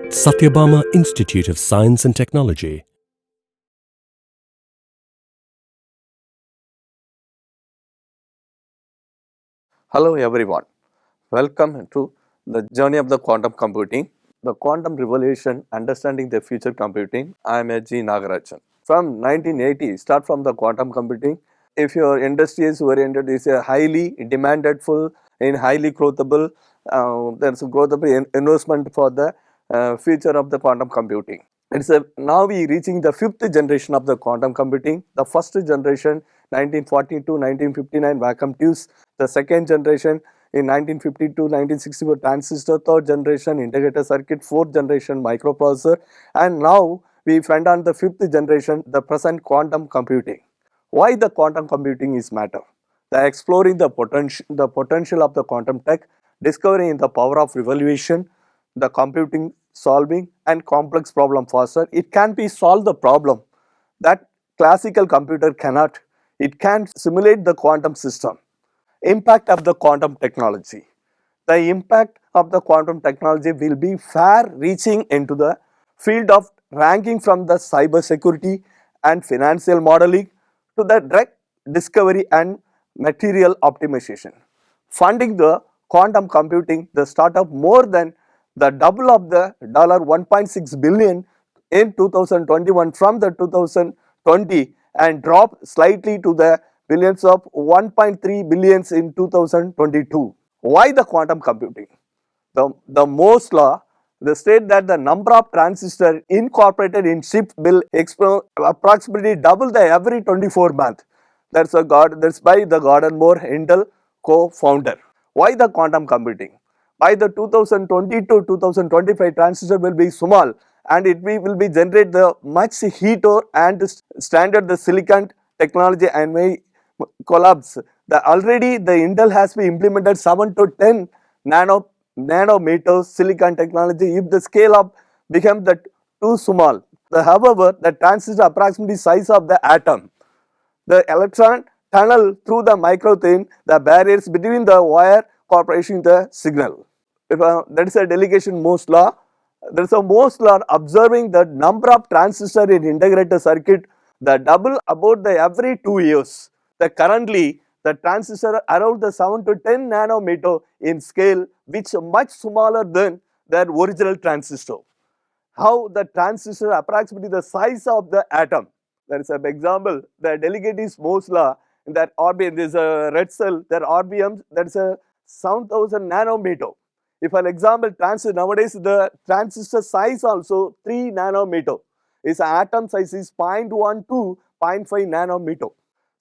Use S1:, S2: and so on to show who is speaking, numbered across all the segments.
S1: Satyabama Institute of Science and Technology.
S2: Hello everyone, welcome to the journey of the quantum computing, the quantum revolution, understanding the future computing. I am G. Nagarajan. From 1980, start from the quantum computing. If your industry is oriented, is a highly demanded full and highly growthable, there's a growthable investment for the future of the quantum computing. Now we reaching the fifth generation of the quantum computing. The first generation 1942 1959 vacuum tubes, the second generation in 1952 1964 transistor, third generation integrated circuit, fourth generation microprocessor, and now we find on the fifth generation, the present quantum computing. Why the quantum computing is matter? The exploring the potential of the quantum tech, discovering the power of revolution, the computing solving and complex problem faster. It can be solve the problem that classical computer cannot. It can simulate the quantum system. Impact of the quantum technology. The impact of the quantum technology will be far reaching into the field of ranking from the cyber security and financial modeling to the drug discovery and material optimization. Funding the quantum computing, the startup more than the double of the $1.6 billion in 2021 from the 2020 and drop slightly to the billions of 1.3 billions in 2022. Why the quantum computing? The Moore's law, the state that the number of transistors incorporated in chip will approximately double the every 24 months. That's by the Gordon Moore Intel co-founder. Why the quantum computing? By the 2020 to 2025 transistor will be small and it will be generate the much heat or and standard the silicon technology and may collapse. Already the Intel has been implemented 7 to 10 nanometers silicon technology if the scale up becomes too small. However, the transistor approximately size of the atom. The electron tunnel through the microthin, the barriers between the wire corporation the signal. If that is a delegation Moore's law. There is a Moore's law observing the number of transistors in integrated circuit, the double about the every 2 years. Currently the transistor around the 7 to 10 nanometer in scale, which much smaller than their original transistor. How the transistor approximately the size of the atom. There is an example. The delegate is Moore's law. In that RBM, there is a red cell. Their RBM, that is a 7,000 nanometer. If an example transistor nowadays, the transistor size also 3 nanometer. Its atom size is 0.1 to 0.5 nanometer.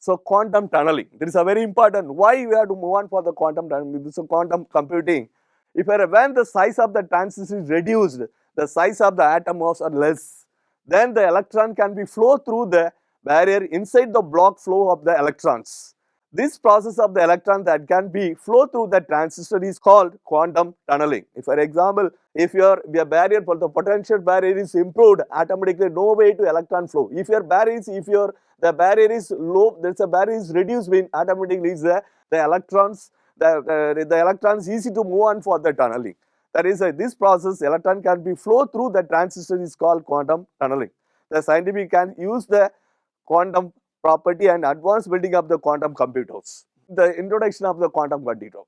S2: So quantum tunneling. This is a very important. Why we have to move on for the quantum tunneling? This is quantum computing. When the size of the transistor is reduced, the size of the atom was less. Then the electron can be flow through the barrier inside the block flow of the electrons. This process of the electron that can be flow through the transistor is called quantum tunneling. For example, if your barrier for the potential barrier is improved, automatically no way to electron flow. If your barrier is the barrier is low, there's a barrier is reduced, when automatically is the electrons the electrons easy to move on for the tunneling. That is this process electron can be flow through the transistor is called quantum tunneling. The scientific can use the quantum property and advanced building of the quantum computers. The introduction of the quantum computer.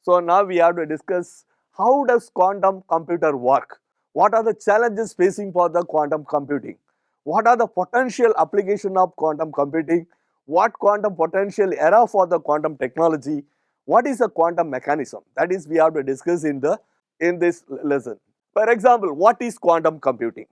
S2: So now we have to discuss how does quantum computer work? What are the challenges facing for the quantum computing? What are the potential application of quantum computing? What quantum potential era for the quantum technology? What is a quantum mechanism? That is we have to discuss in this lesson. For example, what is quantum computing?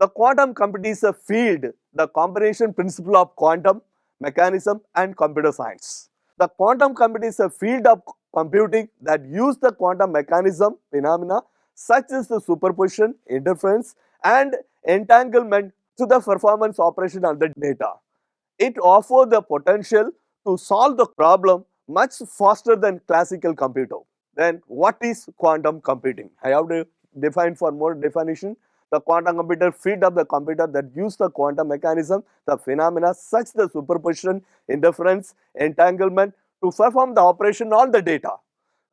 S2: The quantum computing is a field, the combination principle of quantum mechanism and computer science. The quantum computing is a field of computing that use the quantum mechanism phenomena such as the superposition, interference and entanglement to the performance operation of the data. It offers the potential to solve the problem much faster than classical computer. Then what is quantum computing? I have to define for more definition. The quantum computer field of the computer that use the quantum mechanism, the phenomena such the superposition, interference, entanglement to perform the operation on the data.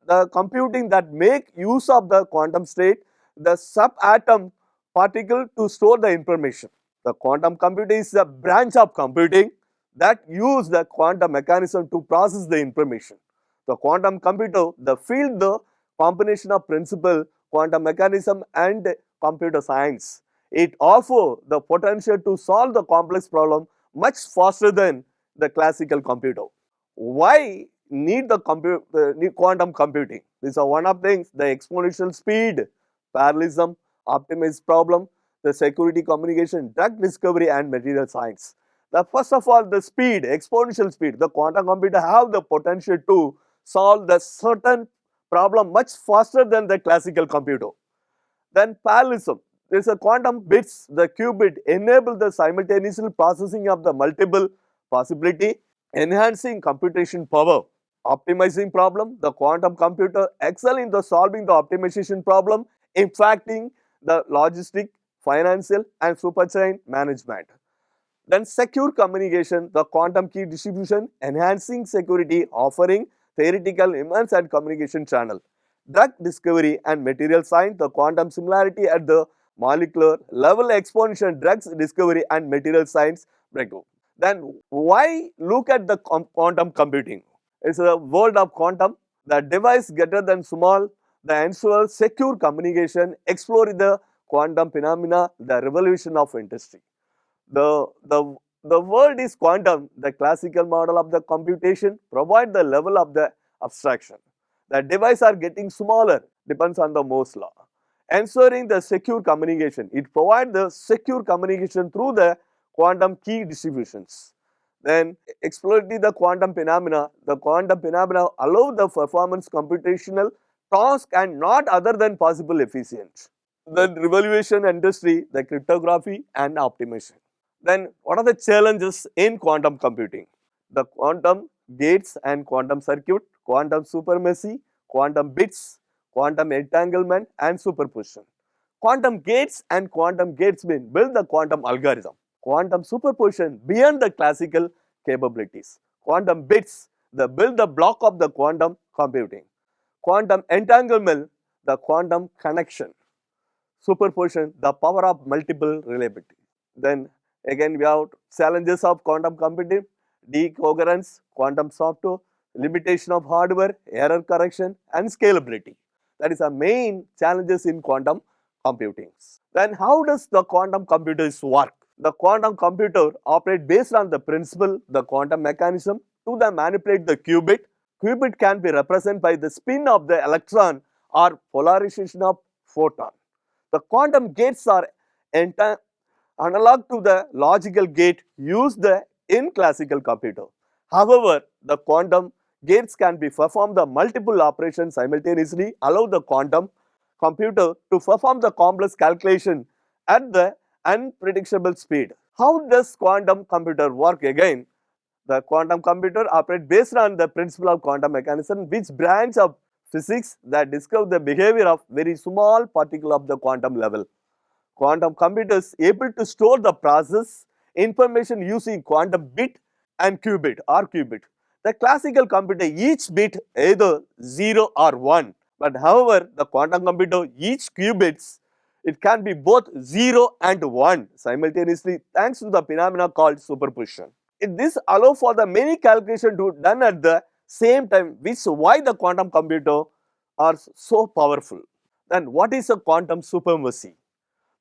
S2: The computing that make use of the quantum state the subatom particle to store the information. The quantum computer is a branch of computing that use the quantum mechanism to process the information. The quantum computer, the field, the combination of principle, quantum mechanism and computer science. It offers the potential to solve the complex problem much faster than the classical computer. Why need the need quantum computing? These are one of things: the exponential speed, parallelism, optimized problem, the security communication, drug discovery, and material science. The first of all, the speed, exponential speed. The quantum computer have the potential to solve the certain problem much faster than the classical computer. Then parallelism. There is a quantum bits, the qubit enable the simultaneous processing of the multiple possibility, enhancing computation power. Optimizing problem, the quantum computer excel in the solving the optimization problem, impacting the logistic, financial and supply chain management. Then secure communication, the quantum key distribution, enhancing security, offering theoretical immense and communication channel. Drug discovery and material science, the quantum similarity at the molecular level, exponential drugs discovery and material science breakthrough. Then why look at the quantum computing? It's a world of quantum, the device greater than small, the ensure secure communication, explore the quantum phenomena, the revolution of industry. The world is quantum, the classical model of the computation provide the level of the abstraction. The devices are getting smaller, depends on the Moore's law. Ensuring the secure communication, it provides the secure communication through the quantum key distributions. Then exploiting the quantum phenomena allow the performance computational task and not other than possible efficient. The revolution industry, the cryptography and optimization. Then what are the challenges in quantum computing? The quantum gates and quantum circuit, quantum supremacy, quantum bits, quantum entanglement and superposition. Quantum gates and quantum gates mean build the quantum algorithm. Quantum superposition beyond the classical capabilities. Quantum bits, the build the block of the quantum computing. Quantum entanglement, the quantum connection. Superposition, the power of multiple reliability. Then again we have challenges of quantum computing, decoherence, quantum software, limitation of hardware, error correction and scalability. That is the main challenges in quantum computing. Then how does the quantum computers work? The quantum computer operates based on the principle, the quantum mechanism to the manipulate the qubit. Qubit can be represented by the spin of the electron or polarization of photon. The quantum gates are analog to the logical gate used in classical computer. However, the quantum gates can be perform the multiple operations simultaneously, allow the quantum computer to perform the complex calculation at the unpredictable speed. How does quantum computer work again? The quantum computer operates based on the principle of quantum mechanism, which branch of physics that discover the behavior of very small particle of the quantum level. Quantum computers able to store the process information using quantum bit and qubit or qubit. The classical computer, each bit either 0 or 1, but however the quantum computer, each qubits, it can be both 0 and 1 simultaneously thanks to the phenomena called superposition. This allows for the many calculations to be done at the same time, which is why the quantum computer are so powerful. Then what is a quantum supremacy?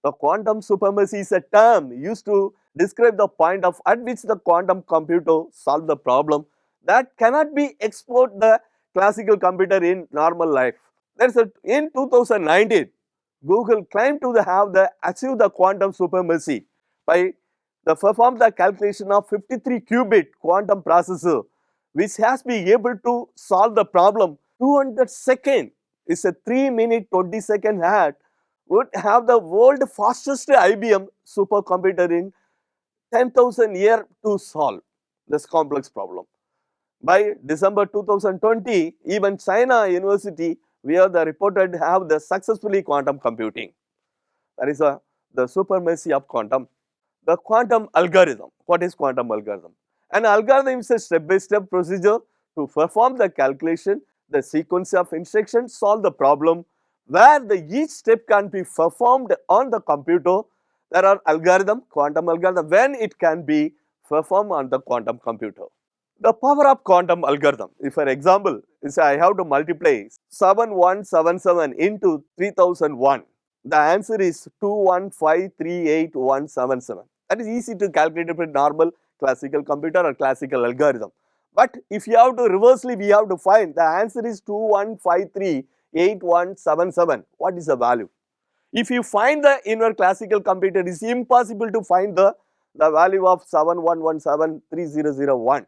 S2: The quantum supremacy is a term used to describe the point at which the quantum computer solves the problem that cannot be explored the classical computer in normal life. In 2019, Google claimed to have achieved the quantum supremacy by perform the calculation of 53 qubit quantum processor, which has been able to solve the problem 200 seconds. It's a 3-minute 20-second hat would have the world fastest IBM supercomputer in 10,000 years to solve this complex problem. By December 2020, even China University, where the reported have the successfully quantum computing. That is the supremacy of quantum. The quantum algorithm. What is quantum algorithm? An algorithm is a step-by-step procedure to perform the calculation, the sequence of instructions, solve the problem where each step can be performed on the computer. There are quantum algorithm, when it can be performed on the quantum computer. The power of quantum algorithm, if for example, is I have to multiply 7177 into 3001. The answer is 21538,177. That is easy to calculate with normal classical computer or classical algorithm. But if you have to reversely, we have to find the answer is 21538,177. What is the value? If you find the in your classical computer, it is impossible to find the value of 71173001.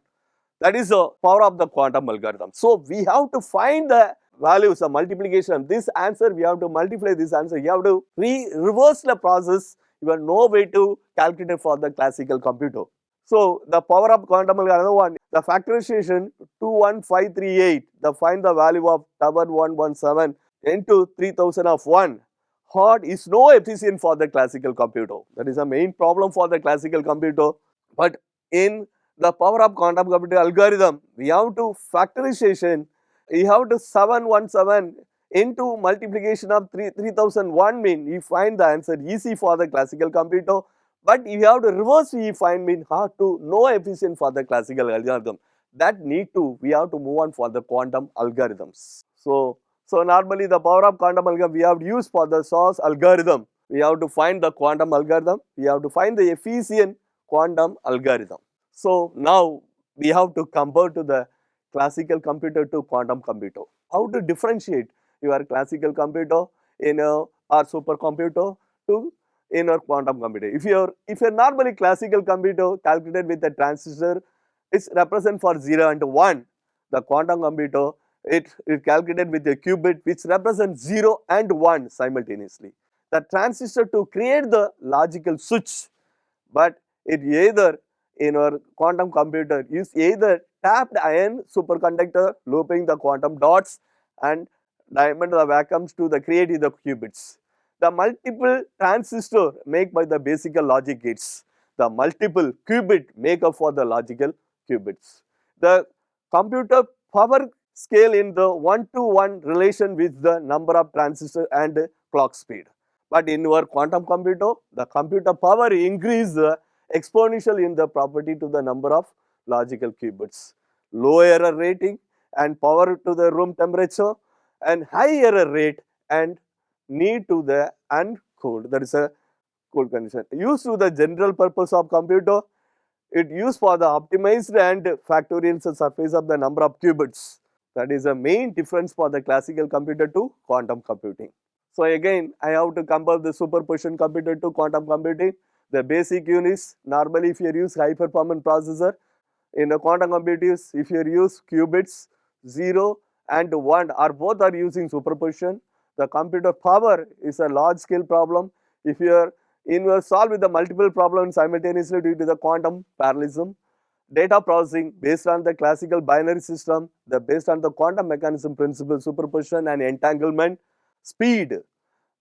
S2: That is the power of the quantum algorithm. So we have to find the values of multiplication. This answer, we have to multiply this answer. You have to reverse the process. You have no way to calculate for the classical computer. So the power of quantum algorithm, one, the factorization 21538, find the value of 117 into 3000 of 1. Hard is no efficient for the classical computer. That is the main problem for the classical computer. But in the power of quantum computer algorithm, we have to factorization, we have to 717 into multiplication of 3001 mean, we find the answer easy for the classical computer. But if you have to reverse, we find mean hard to no efficient for the classical algorithm. That need to, we have to move on for the quantum algorithms. So normally the power of quantum algorithm we have used for the source algorithm. We have to find the quantum algorithm. We have to find the efficient quantum algorithm. So now we have to compare to the classical computer to quantum computer. How to differentiate your classical computer in a or supercomputer to in a quantum computer. If you're normally classical computer calculated with a transistor, it's represent for 0 and 1. The quantum computer it calculated with a qubit which represents 0 and 1 simultaneously. The transistor to create the logical switch, but it either in our quantum computer is either tapped ion superconductor looping the quantum dots and diamond the vacuums to the create the qubits. The multiple transistor make by the basic logic gates. The multiple qubit make up for the logical qubits. The computer power scale in the 1-to-1 relation with the number of transistors and clock speed. But in your quantum computer, the computer power increase exponential in the property to the number of logical qubits. Low error rating and power to the room temperature and high error rate and need to the uncooled, that is a cold condition. Used to the general purpose of computer, it used for the optimized and factorial surface of the number of qubits. That is the main difference for the classical computer to quantum computing. So again, I have to compare the superposition computer to quantum computing. The basic units, normally if you use high performance processor, in a quantum computers, if you use qubits, 0 and 1 or both are using superposition, the computer power is a large scale problem. If you are solve with the multiple problems simultaneously due to the quantum parallelism, data processing based on the classical binary system, based on the quantum mechanism principle, superposition and entanglement, speed,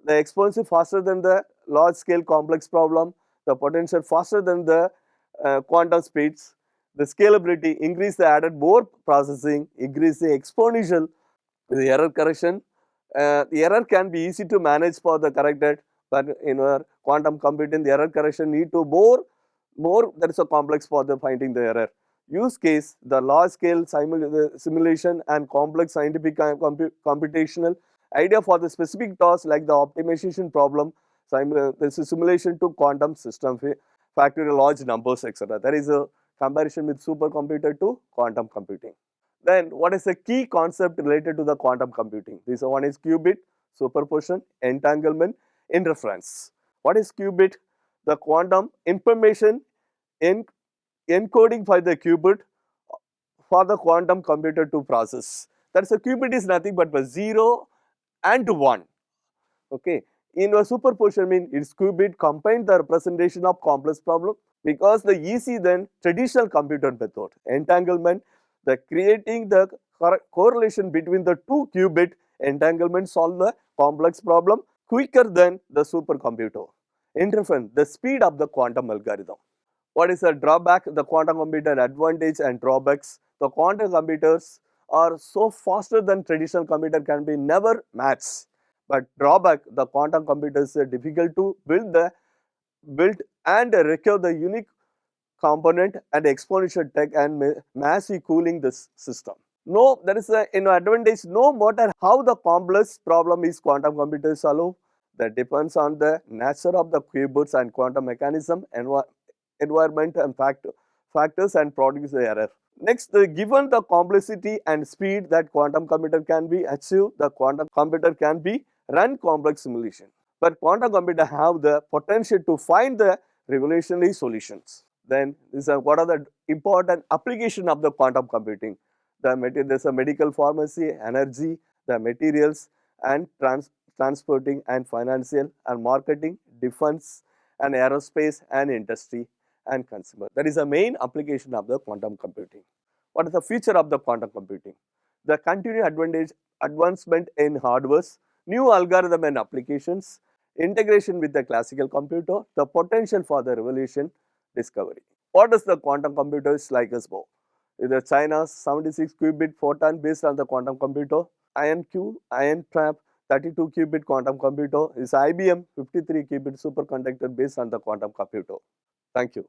S2: the exponential faster than the large scale complex problem, the potential faster than the quantum speeds, the scalability, increase the added more processing, increase the exponential, the error correction. The error can be easy to manage for the corrected, but in our quantum computing, the error correction need to more there is a complex for the finding the error. Use case, the large scale simulation and complex scientific computational idea for the specific task like the optimization problem, the simulation to quantum system, factorial large numbers, etc. That is a comparison with supercomputer to quantum computing. Then what is the key concept related to the quantum computing? This one is qubit, superposition, entanglement, interference. What is qubit? The quantum information encoding for the qubit for the quantum computer to process. That's a qubit is nothing but 0 and 1. Okay. In a superposition mean its qubit combine the representation of complex problem because the easy than traditional computer method. Entanglement, the creating the correlation between the two qubit entanglement solve the complex problem quicker than the supercomputer. Interference, the speed of the quantum algorithm. What is the drawback? The quantum computer advantage and drawbacks. The quantum computers are so faster than traditional computer can be never matched. But drawback, the quantum computers are difficult to build and require the unique component and exponential tech and massive cooling this system. No, there is a advantage. No matter how the complex problem is quantum computers solve, that depends on the nature of the qubits and quantum mechanism, environment and factors and produce error. Next, given the complexity and speed that quantum computer can be achieved, the quantum computer can be run complex simulation. But quantum computer have the potential to find the revolutionary solutions. Then, what are the important application of the quantum computing? There's a medical pharmacy, energy, the materials, and transporting and financial and marketing, defense and aerospace and industry and consumer. That is the main application of the quantum computing. What is the future of the quantum computing? The continued advancement in hardwares, new algorithm and applications, integration with the classical computer, the potential for the revolution discovery. What is the quantum computers like us about? Either China's 76 qubit photon based on the quantum computer, ion trap 32 qubit quantum computer is IBM 53 qubit superconductor based on the quantum computer. Thank you.